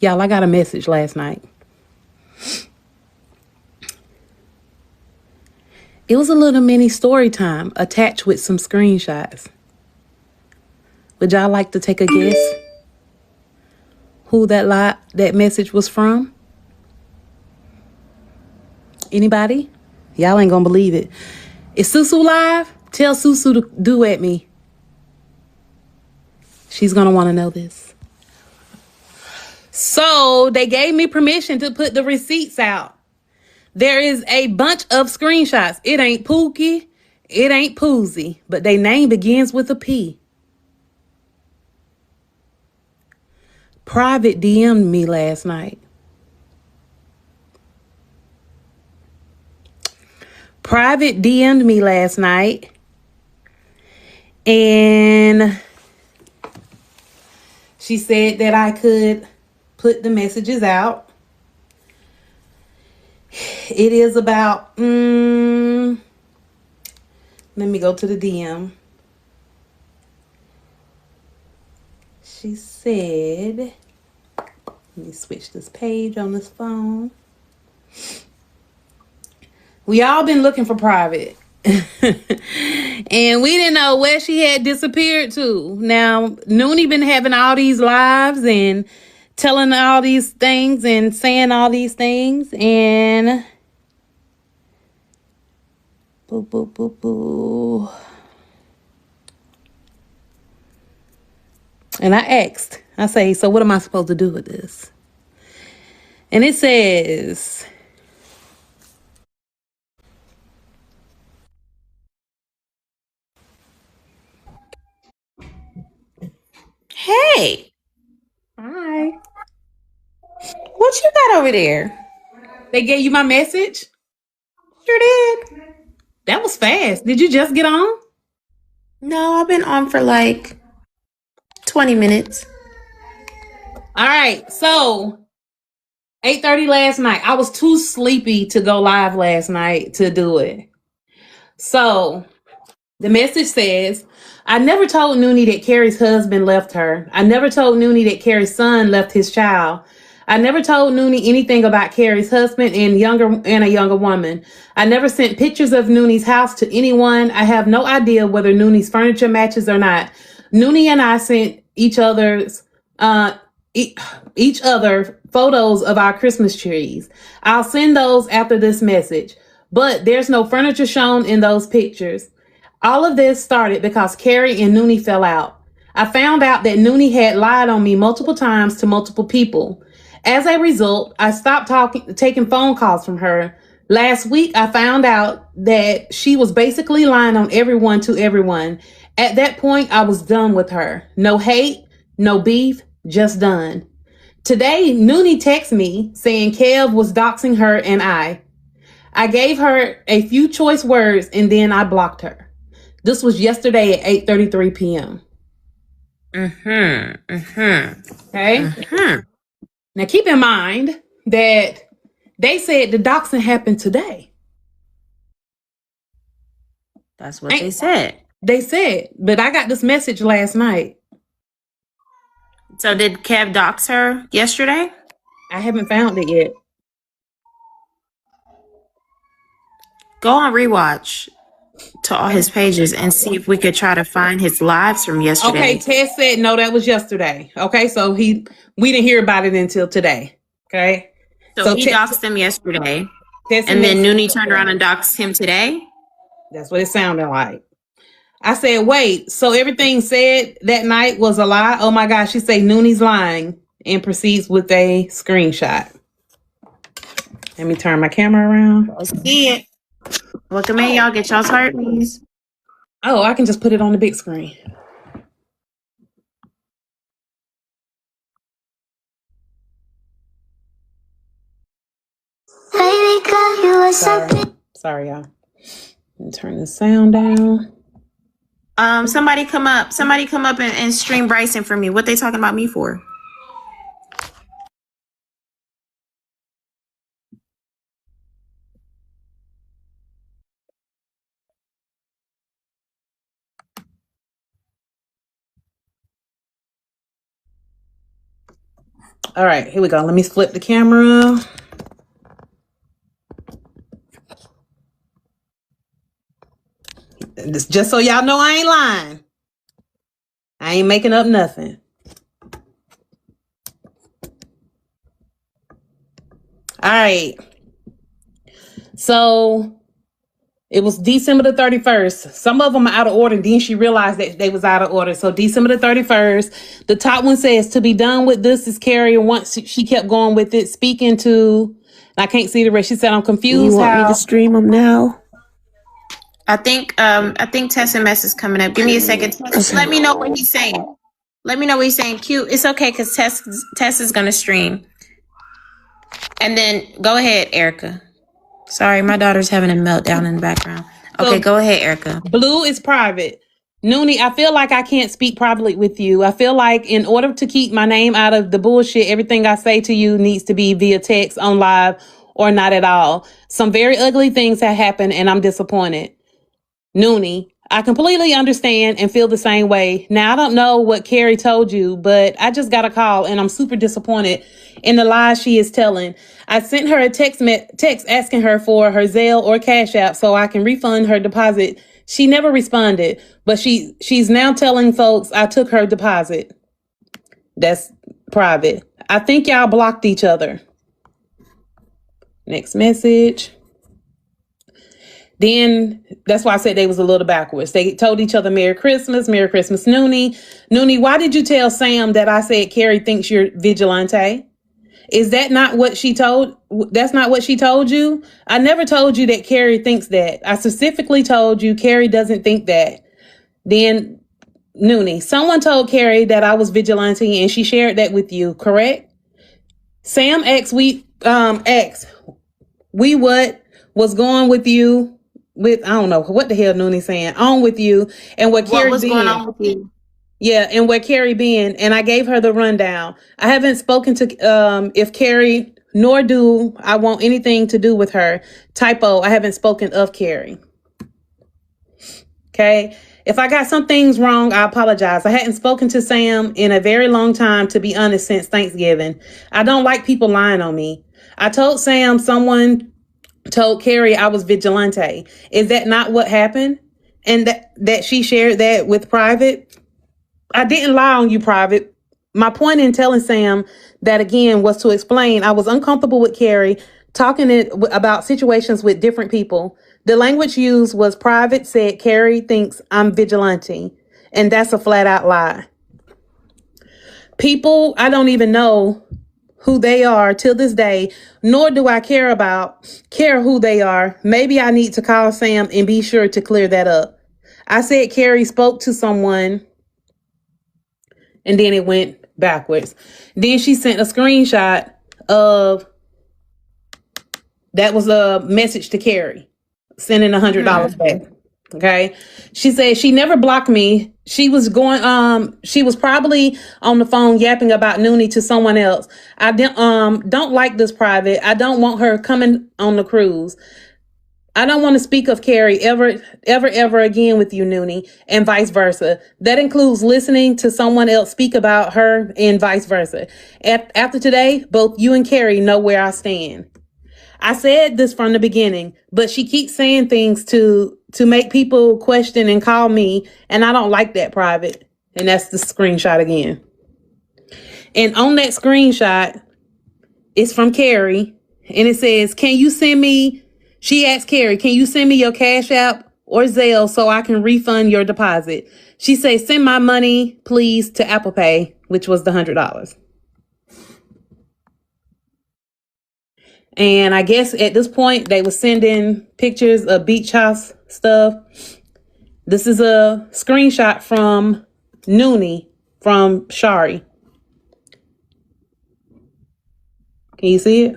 Y'all, I got a message last night. It was a little mini story time attached with some screenshots. Would y'all like to take a guess who that message was from? Anybody? Y'all ain't gonna believe it. Is Susu live? Tell Susu to duet me. She's gonna want to know this. So they gave me permission to put the receipts out. There is a bunch of screenshots. It ain't Pookie. It ain't Poozy. But their name begins with a P. Private DM'd me last night. Private DM'd me last night. And she said that I could put the messages out. It is about, let me go to the DM. She said, let me switch this page on this phone. We all been looking for Private. And we didn't know where she had disappeared to. Now, Noonie been having all these lives and telling all these things and saying all these things. And boo, boo, boo, boo. And I asked, I say, so what am I supposed to do with this? And it says, Hey, hi. what you got over there? They gave you my message? Sure did. That was fast. Did you just get on? No, I've been on for like 20 minutes. All right. So 8:30 last night. I was too sleepy to go live last night to do it. So the message says, I never told Noonie that Carrie's husband left her. I never told Noonie that Carrie's son left his child. I never told Noonie anything about Carrie's husband and a younger woman. I never sent pictures of Noonie's house to anyone. I have no idea whether Noonie's furniture matches or not. Noonie and I sent each other photos of our Christmas trees. I'll send those after this message, but there's no furniture shown in those pictures. All of this started because Carrie and Noonie fell out. I found out that Noonie had lied on me multiple times to multiple people. As a result, I stopped taking phone calls from her. Last week, I found out that she was basically lying on everyone to everyone. At that point, I was done with her. No hate, no beef, just done. Today, Noonie texted me saying Kev was doxing her and I gave her a few choice words and then I blocked her. This was yesterday at 8:33 p.m. Okay? Now keep in mind that they said the doxing happened today. That's what they said. They said, but I got this message last night. So did Kev dox her yesterday? I haven't found it yet. Go on rewatch to all his pages and see if we could try to find his lives from yesterday. Okay, Ted said no, that was yesterday. Okay, so we didn't hear about it until today. Okay. So he doxed him yesterday. And then Noonie turned around and doxed him today? That's what it sounded like. I said, wait, so everything said that night was a lie? Oh my gosh, she said Noonie's lying and proceeds with a screenshot. Let me turn my camera around. Let's see it. Welcome in, y'all. Get y'all's heartbeats. Oh, I can just put it on the big screen. Sorry, y'all. Let me turn the sound down. Somebody come up and stream Bryson for me. What they talking about me for? All right, here we go. Let me flip the camera. Just so y'all know, I ain't lying. I ain't making up nothing. All right. So it was December the 31st. Some of them are out of order. Then she realized that they was out of order. So December the 31st, the top one says, to be done with this is Carrie. And once she kept going with it, speaking to, I can't see the rest. She said, I'm confused. You want me to stream them now? I think Tess and Mess is coming up. Give me a second. Tess, let me know what he's saying. Let me know what he's saying. Q, it's okay because Tess is gonna stream. And then go ahead, Erica. Sorry, my daughter's having a meltdown in the background. Okay, So, go ahead, Erica. Blue is private. Noonie, I feel like I can't speak privately with you. I feel like in order to keep my name out of the bullshit, everything I say to you needs to be via text, on live, or not at all. Some very ugly things have happened and I'm disappointed. Noonie, I completely understand and feel the same way. Now, I don't know what Carrie told you, but I just got a call and I'm super disappointed in the lies she is telling. I sent her a text asking her for her Zelle or Cash App so I can refund her deposit. She never responded, but she's now telling folks I took her deposit. That's private. I think y'all blocked each other. Next message. Then that's why I said they was a little backwards. They told each other Merry Christmas, Noonie. Noonie, why did you tell Sam that I said Carrie thinks you're Vigilante? Is that not what she told? That's not what she told you? I never told you that Carrie thinks that. I specifically told you Carrie doesn't think that. Then Noonie, someone told Carrie that I was Vigilante and she shared that with you, correct? Sam asked we what was going with you with, I don't know what the hell Noonie saying, on with you and what Carrie was going on with you? Yeah, and where Carrie been, and I gave her the rundown. I haven't spoken to if Carrie, nor do I want anything to do with her. Typo, I haven't spoken of Carrie. Okay, if I got some things wrong, I apologize. I hadn't spoken to Sam in a very long time, to be honest, since Thanksgiving. I don't like people lying on me. I told Sam someone told Carrie I was Vigilante. Is that not what happened? And that she shared that with Private? I didn't lie on you, Private. My point in telling Sam that again was to explain I was uncomfortable with Carrie talking about situations with different people. The language used was Private said Carrie thinks I'm Vigilante, and that's a flat out lie. People I don't even know who they are till this day, nor do I care who they are. Maybe I need to call Sam and be sure to clear that up. I said Carrie spoke to someone, and then it went backwards. Then she sent a screenshot of, that was a message to Carrie, sending $100 back. Okay. She said she never blocked me. She was probably on the phone yapping about Noonie to someone else. I don't like this Private. I don't want her coming on the cruise. I don't want to speak of Carrie ever again with you, Noonie, and vice versa. That includes listening to someone else speak about her and vice versa. After today, both you and Carrie know where I stand. I said this from the beginning, but she keeps saying things to make people question and call me, and I don't like that, Private. And that's the screenshot again. And on that screenshot, it's from Carrie, and it says, can you send me, she asked Carrie, can you send me your Cash App or Zelle so I can refund your deposit? She said, send my money, please, to Apple Pay, which was the $100. And I guess at this point, they were sending pictures of beach house stuff. This is a screenshot from Noonie from Shari. Can you see it?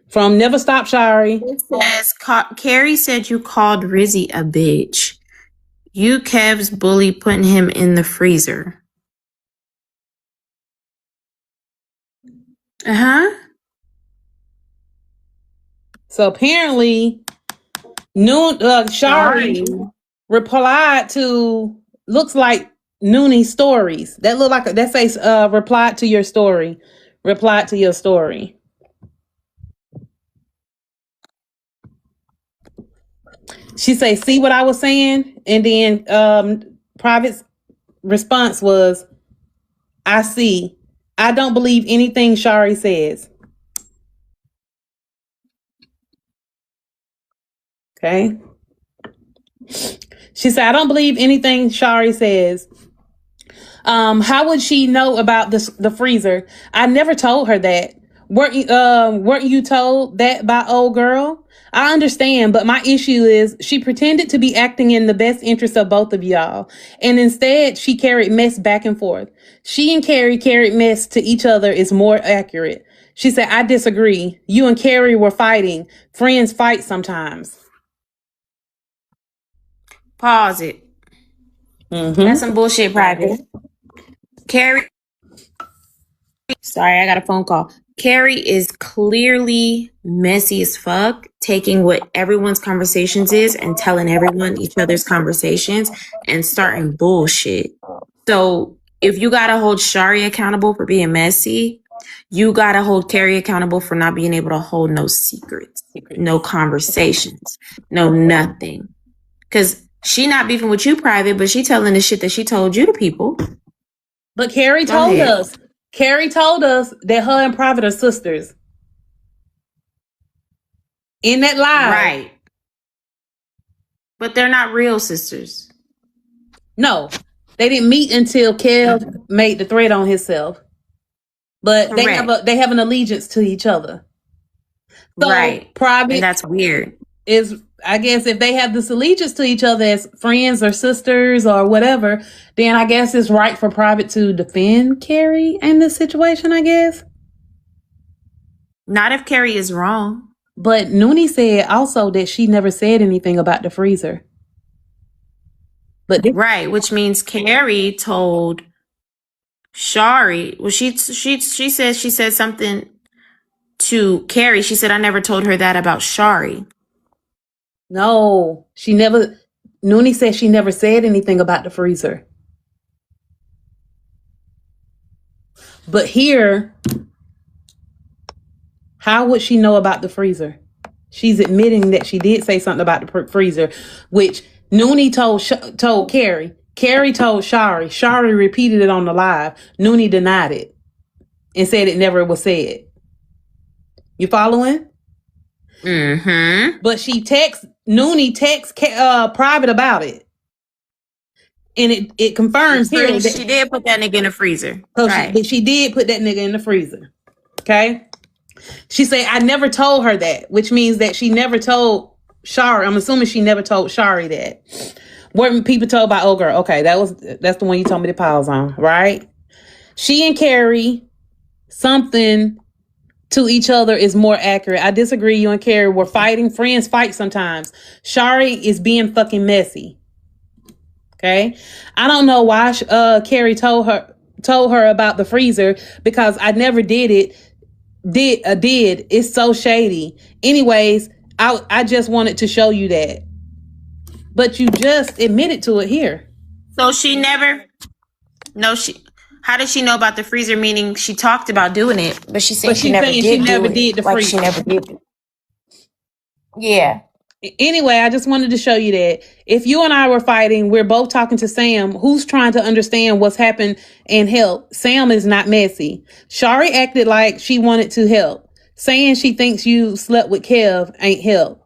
From Never Stop Shari. It says, Carrie said you called Rizzy a bitch. You Kev's bully putting him in the freezer. So apparently, Shari replied to, looks like Noonie stories. That look like that says replied to your story. Replied to your story. She say, see what I was saying? And then Private's response was, I see. I don't believe anything Shari says. Okay. She said, I don't believe anything Shari says. How would she know about the freezer? I never told her that. Weren't you told that by old girl? I understand, but my issue is she pretended to be acting in the best interest of both of y'all. And instead, she carried mess back and forth. She and Carrie carried mess to each other is more accurate. She said, I disagree. You and Carrie were fighting. Friends fight sometimes. Pause it. That's some bullshit, Private. Carrie. Sorry, I got a phone call. Carrie is clearly messy as fuck, taking what everyone's conversations is and telling everyone each other's conversations and starting bullshit. So if you gotta hold Shari accountable for being messy, you gotta hold Carrie accountable for not being able to hold no secrets, no conversations, no nothing. Because she not beefing with you, Private, but she telling the shit that she told you to people. But Carrie told us. Carrie told us that her and Private are sisters. In that live. Right. But they're not real sisters. No. They didn't meet until Kev made the threat on himself. But they have an allegiance to each other. So right. Private. And that's weird. Is, I guess, if they have this allegiance to each other as friends or sisters or whatever, then I guess it's right for Private to defend Carrie in this situation, I guess. Not if Carrie is wrong. But Noonie said also that she never said anything about the freezer. But right, which means Carrie told Shari. Well, she said she said something to Carrie. She said, I never told her that about Shari. No, she never. Noonie said she never said anything about the freezer. But here, how would she know about the freezer? She's admitting that she did say something about the freezer, which Noonie told Carrie. Carrie told Shari. Shari repeated it on the live. Noonie denied it and said it never was said. You following? Mm-hmm. But Noonie texts Private about it. And it confirms here that she did put that nigga in the freezer. Right. She did put that nigga in the freezer. Okay? She said, I never told her that, which means that she never told Shari. I'm assuming she never told Shari that. What people told by old girl. Okay, that's the one you told me to pause on, right? She and Carrie, something to each other is more accurate. I disagree. You and Carrie were fighting. Friends fight sometimes. Shari is being fucking messy. Okay. I don't know why Carrie told her about the freezer, because I never did it. Did. It's so shady. Anyways, I just wanted to show you that. But you just admitted to it here. So she never. No, how did she know about the freezer? Meaning she talked about doing it, but she said she never did the freezer. She never did it. Yeah. Anyway, I just wanted to show you that if you and I were fighting, we're both talking to Sam, who's trying to understand what's happened and help. Sam is not messy. Shari acted like she wanted to help. Saying she thinks you slept with Kev ain't help.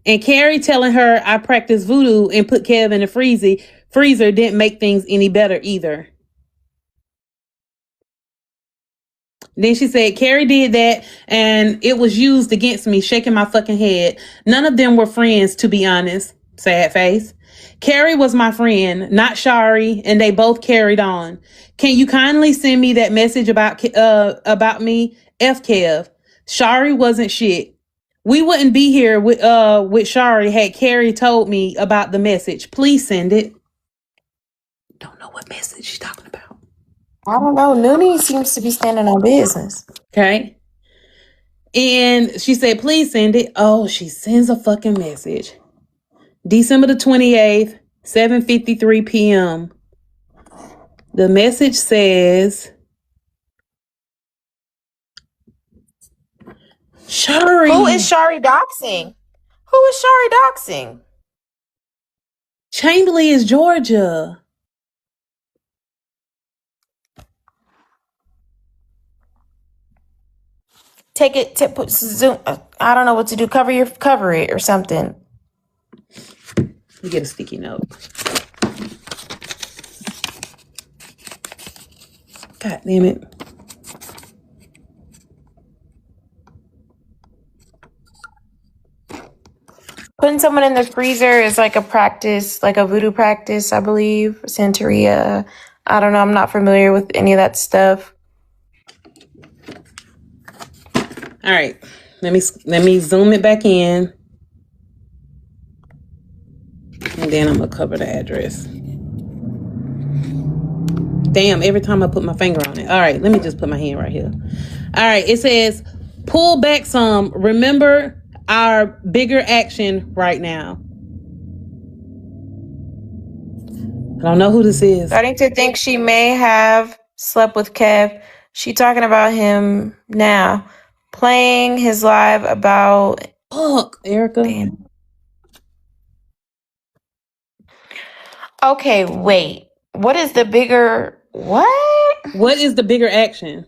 And Carrie telling her I practiced voodoo and put Kev in the freezer didn't make things any better either. Then she said, Carrie did that and it was used against me, shaking my fucking head. None of them were friends, to be honest. Sad face. Carrie was my friend, not Shari, and they both carried on. Can you kindly send me that message about me? F Kev. Shari wasn't shit. We wouldn't be here with Shari had Carrie told me about the message. Please send it. Don't know what message she's talking about. I don't know. Noonie seems to be standing on business. Okay. And she said, please send it. Oh, she sends a fucking message. December the 28th, 7:53 p.m. The message says, Shari. Who is Shari doxing? Who is Shari doxing? Chamberlain is Georgia. Take it to put zoom. I don't know what to do. Cover it or something. You get a sticky note. God damn it. Putting someone in the freezer is like a practice, like a voodoo practice, I believe. Santeria. I don't know. I'm not familiar with any of that stuff. All right. Let me zoom it back in. And then I'm going to cover the address. Damn, every time I put my finger on it. All right, let me just put my hand right here. All right, it says, pull back some. Remember our bigger action right now. I don't know who this is. Starting to think she may have slept with Kev. She talking about him now. Playing his live about... Fuck, Erica. Damn. Okay, wait. What is the bigger... What? What is the bigger action?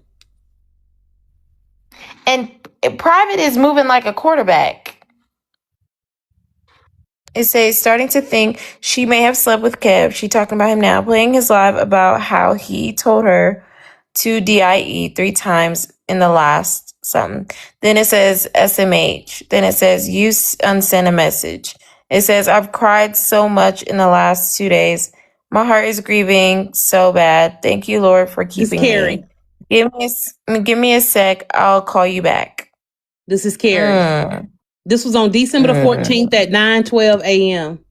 And Private is moving like a quarterback. It says, starting to think she may have slept with Kev. She talking about him now. Playing his live about how he told her to DIE 3 times in the last something. Then it says SMH. Then it says you unsend a message. It says, I've cried so much in the last 2 days. My heart is grieving so bad. Thank you, Lord, for keeping me. Give me a sec. I'll call you back. This is Carrie. This was on December the 14th at 9:12 a.m.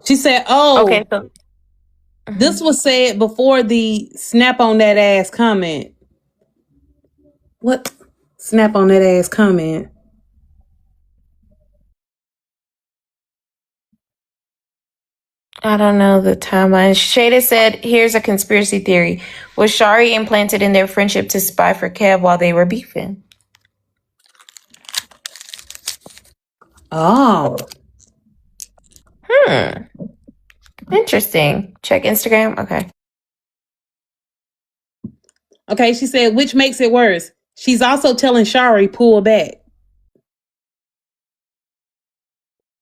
She said, okay, so this was said before the snap on that ass comment. What? Snap on that ass comment. I don't know the timeline. Shada said, here's a conspiracy theory. Was Shari implanted in their friendship to spy for Kev while they were beefing? Oh. Interesting. Check Instagram. Okay. Okay, she said, which makes it worse. She's also telling Shari, pull back.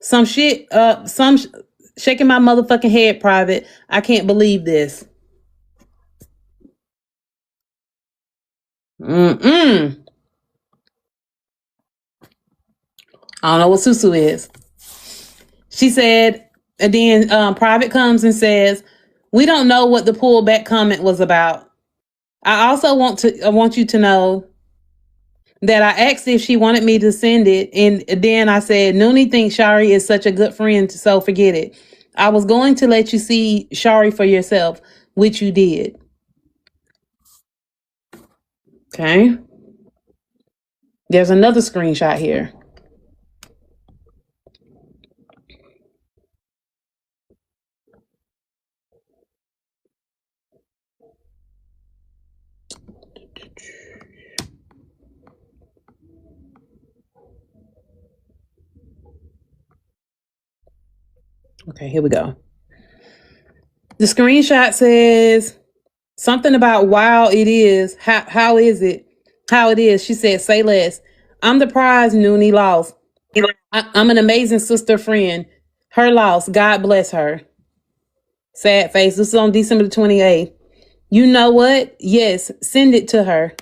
Shaking my motherfucking head, Private. I can't believe this. I don't know what Susu is. She said, and then Private comes and says, we don't know what the pullback comment was about. I also want you to know that I asked if she wanted me to send it, and then I said, Noonie thinks Shari is such a good friend, so forget it. I was going to let you see Shari for yourself, which you did. Okay. There's another screenshot here. Okay, here we go. The screenshot says something about wow, it is. How is it? How it is. She said, say less. I'm the prize, Noonie lost. I'm an amazing sister friend. Her loss. God bless her. Sad face. This is on December the 28th. You know what? Yes, send it to her.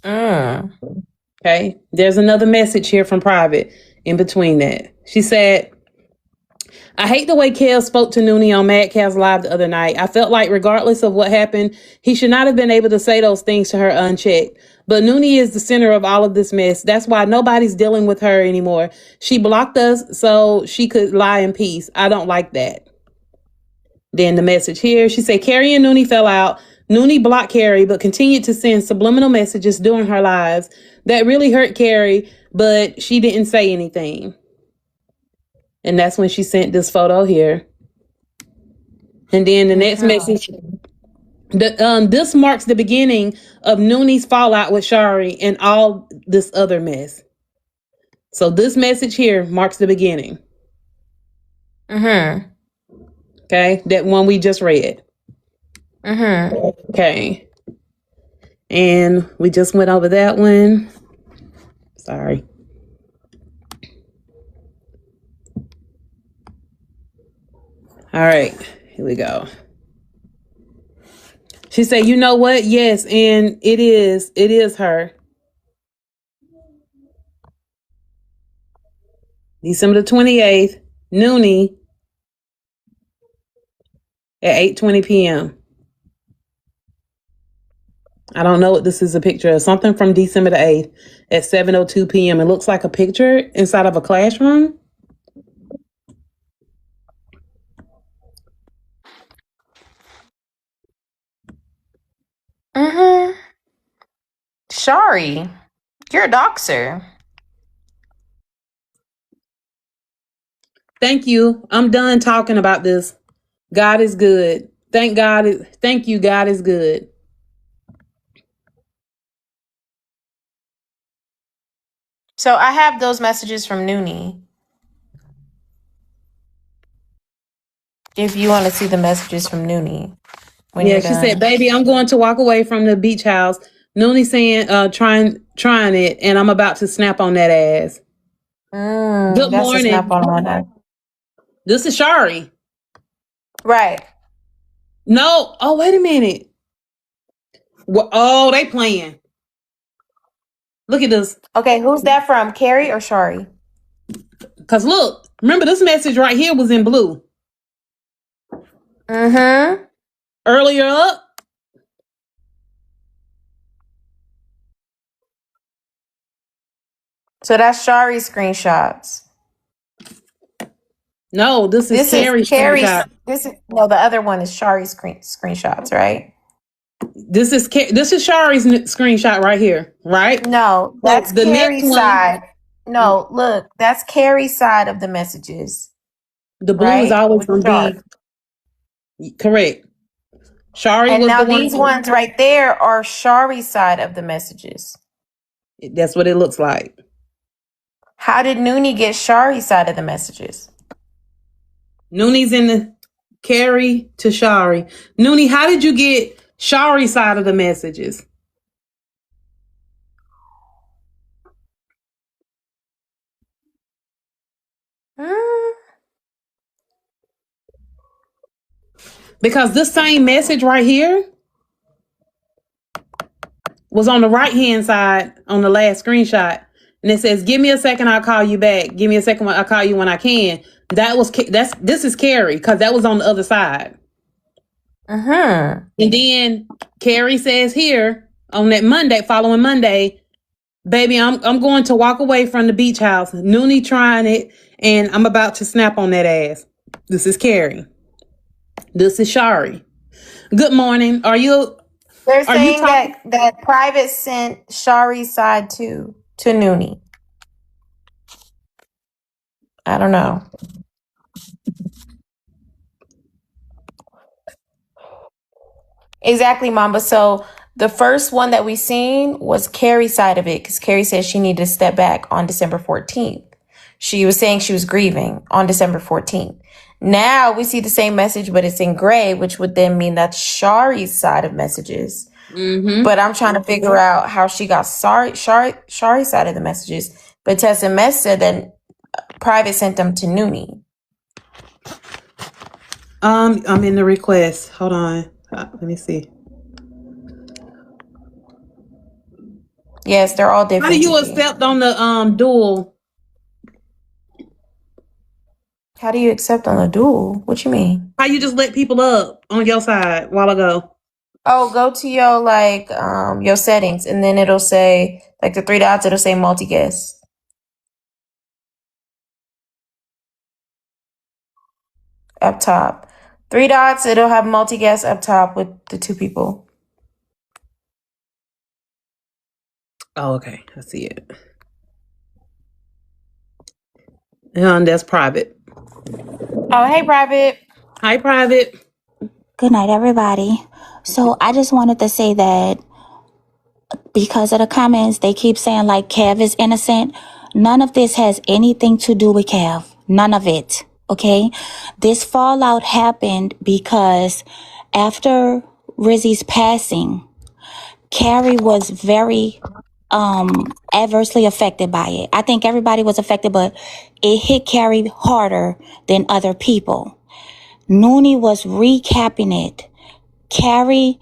Okay. There's another message here from Private in between that. She said, I hate the way Kel spoke to Noonie on Madcast Live the other night. I felt like regardless of what happened, he should not have been able to say those things to her unchecked. But Noonie is the center of all of this mess. That's why nobody's dealing with her anymore. She blocked us so she could lie in peace. I don't like that. Then the message here, she said, Carrie and Noonie fell out. Noonie blocked Carrie, but continued to send subliminal messages during her lives that really hurt Carrie, but she didn't say anything. And that's when she sent this photo here. And then the next message, this marks the beginning of Noonie's fallout with Shari and all this other mess. So this message here marks the beginning. Okay, that one we just read. Okay. And we just went over that one. Sorry. All right, here we go. She said, you know what? Yes, and it is her. December the 28th, Noonie at 8:20 p.m. I don't know what this is a picture of. Something from December the 8th at 7:02 p.m. It looks like a picture inside of a classroom. Shari, you're a doxer. Thank you. I'm done talking about this. God is good. Thank God. Thank you. God is good. So I have those messages from Noonie. If you want to see the messages from Noonie. Yeah, she said, baby, I'm going to walk away from the beach house. Noonie saying, trying it, and I'm about to snap on that ass. Good morning. Snap on that. This is Shari. Right. No. Oh, wait a minute. Oh, they playing. Look at this. Okay, who's that from? Carrie or Shari? Because look, remember this message right here was in blue. Earlier up. So that's Shari's screenshots. No, this is Carrie's screenshot. The other one is Shari's screenshots, right? This is Shari's screenshot right here, right? No, that's the Carrie's side. No, look, that's Carrie's side of the messages. The blue is always going to be correct. Shari and was now the one. These ones right there are Shari's side of the messages. That's what it looks like. How did Noonie get Shari's side of the messages? Noonie's in the Carrie to Shari. Noonie, how did you get Shari's side of the messages? Because this same message right here was on the right-hand side on the last screenshot. And it says, give me a second, I'll call you back. Give me a second, I'll call you when I can. This is Carrie, because that was on the other side. And then Carrie says here on that following Monday, baby, I'm going to walk away from the beach house. Noonie trying it, and I'm about to snap on that ass. This is Carrie. This is Shari. Good morning. They're saying that Private sent Shari's side to Noonie. I don't know. Exactly, Mamba. So the first one that we seen was Carrie's side of it, because Carrie said she needed to step back on December 14th. She was saying she was grieving on December 14th. Now we see the same message, but it's in gray, which would then mean that's Shari's side of messages. But I'm trying to figure out how she got Shari's side of the messages. But Tess and Mess said that Private sent them to Noonie. I'm in the request. Hold on. Let me see. Yes, they're all different. How do you accept on the dual? How do you accept on the dual? What you mean? How you just let people up on your side a while ago? Oh, go to your your settings, and then it'll say the three dots. It'll say multi-guest. Up top, three dots. It'll have multi-guest up top with the two people. Oh, okay. I see it. And that's Private. Oh, hey, Private. Hi, Private. Good night, everybody. So I just wanted to say that because of the comments, they keep saying like Kev is innocent. None of this has anything to do with Kev. None of it. Okay? This fallout happened because after Rizzy's passing, Carrie was very adversely affected by it. I think everybody was affected, but it hit Carrie harder than other people. Noonie was recapping it. Carrie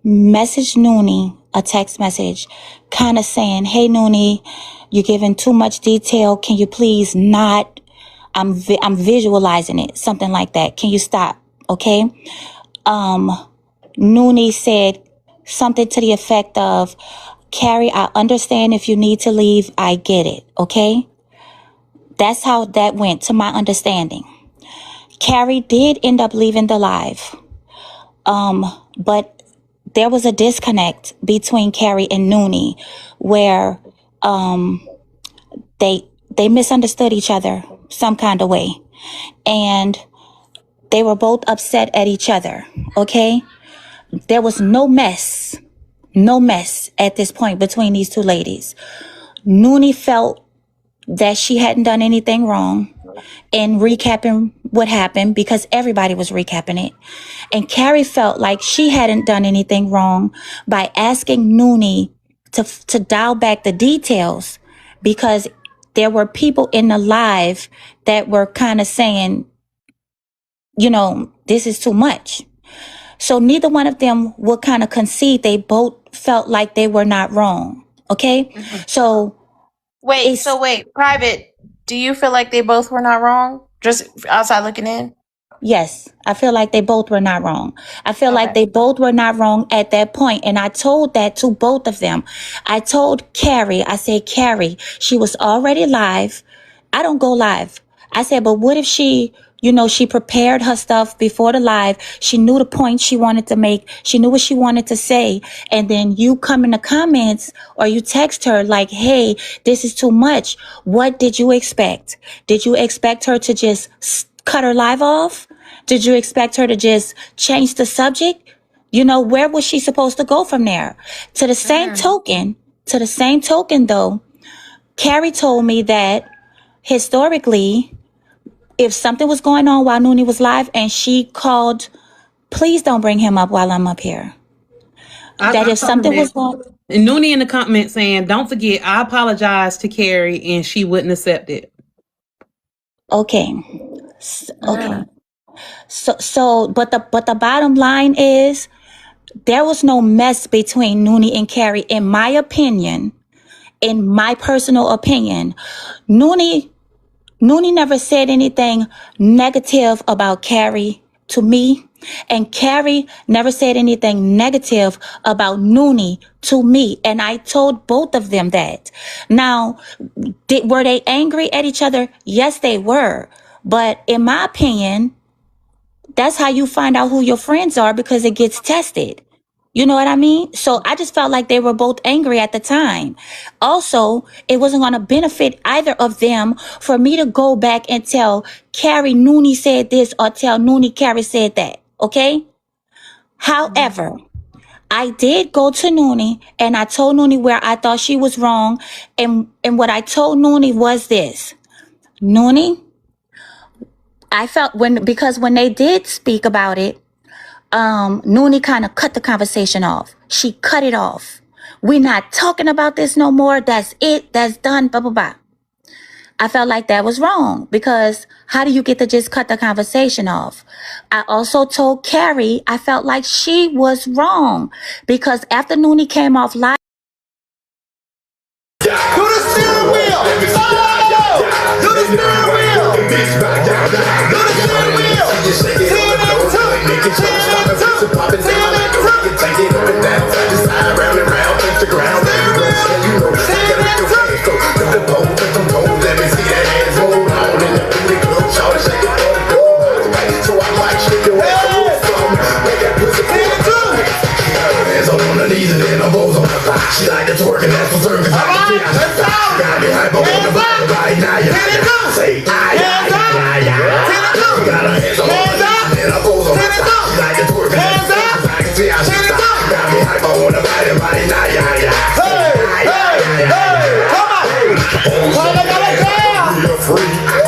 messaged Noonie a text message kind of saying, hey Noonie, you're giving too much detail. Can you please not? I'm visualizing it. Something like that. Can you stop? Okay. Noonie said something to the effect of, Carrie, I understand if you need to leave. I get it. Okay. That's how that went, to my understanding. Carrie did end up leaving the live. But there was a disconnect between Carrie and Noonie where they misunderstood each other some kind of way. And they were both upset at each other. Okay. There was no mess at this point between these two ladies. Noonie felt that she hadn't done anything wrong in recapping what happened because everybody was recapping it. And Carrie felt like she hadn't done anything wrong by asking Noonie to dial back the details because there were people in the live that were kind of saying, you know, this is too much. So neither one of them would kind of concede. They both felt like they were not wrong. Okay. Mm-hmm. So wait, Private, do you feel like they both were not wrong? Just outside looking in? Yes, I feel like they both were not wrong. I feel like they both were not wrong at that point. And I told that to both of them. I told Carrie, I said, Carrie, she was already live. I don't go live. I said, but what if she, you know, she prepared her stuff before the live. She knew the point she wanted to make. She knew what she wanted to say. And then you come in the comments or you text her like, hey, this is too much. What did you expect? Did you expect her to just cut her live off? Did you expect her to just change the subject? You know, where was she supposed to go from there? To the same token though, Carrie told me that historically, if something was going on while Noonie was live and she called, please don't bring him up while I'm up here. If something was going on. And Noonie in the comments saying, don't forget, I apologize to Carrie and she wouldn't accept it. Okay. Okay. But the bottom line is there was no mess between Noonie and Carrie, in my opinion, in my personal opinion. Noonie never said anything negative about Carrie to me, and Carrie never said anything negative about Noonie to me. And I told both of them that. Now, were they angry at each other? Yes, they were. But in my opinion, that's how you find out who your friends are, because it gets tested. You know what I mean? So I just felt like they were both angry at the time. Also, it wasn't going to benefit either of them for me to go back and tell Carrie Noonie said this or tell Noonie Carrie said that. Okay? However, I did go to Noonie and I told Noonie where I thought she was wrong. And what I told Noonie was this. Noonie, I felt because when they did speak about it, Noonie kind of cut the conversation off. She cut it off. We're not talking about this no more. That's it. That's done. Blah, blah, blah. I felt like that was wrong, because how do you get to just cut the conversation off? I also told Carrie I felt like she was wrong, because after Noonie came off live. Do the steering wheel! Oh! Do the steering wheel! Do the steering wheel! Take it up and down, just side round and round, touch the ground. You know, the pole, touch them toes, let me see that ass roll on in the booty club. Shout it, shake it for the girl. So I might shake your ass a little something. Make that pussy feel good. Hands on the knees and then elbows on the thigh. everybody now, yeah. Say, ah, yeah, yeah, yeah. Got her hands on her, and I pose on her top. She like to twerk, hands up. I can see how she stop. Got me hyper on the body now, yeah, yeah. Hey, hey, hey, come on. Come on, I gotta go. You're free.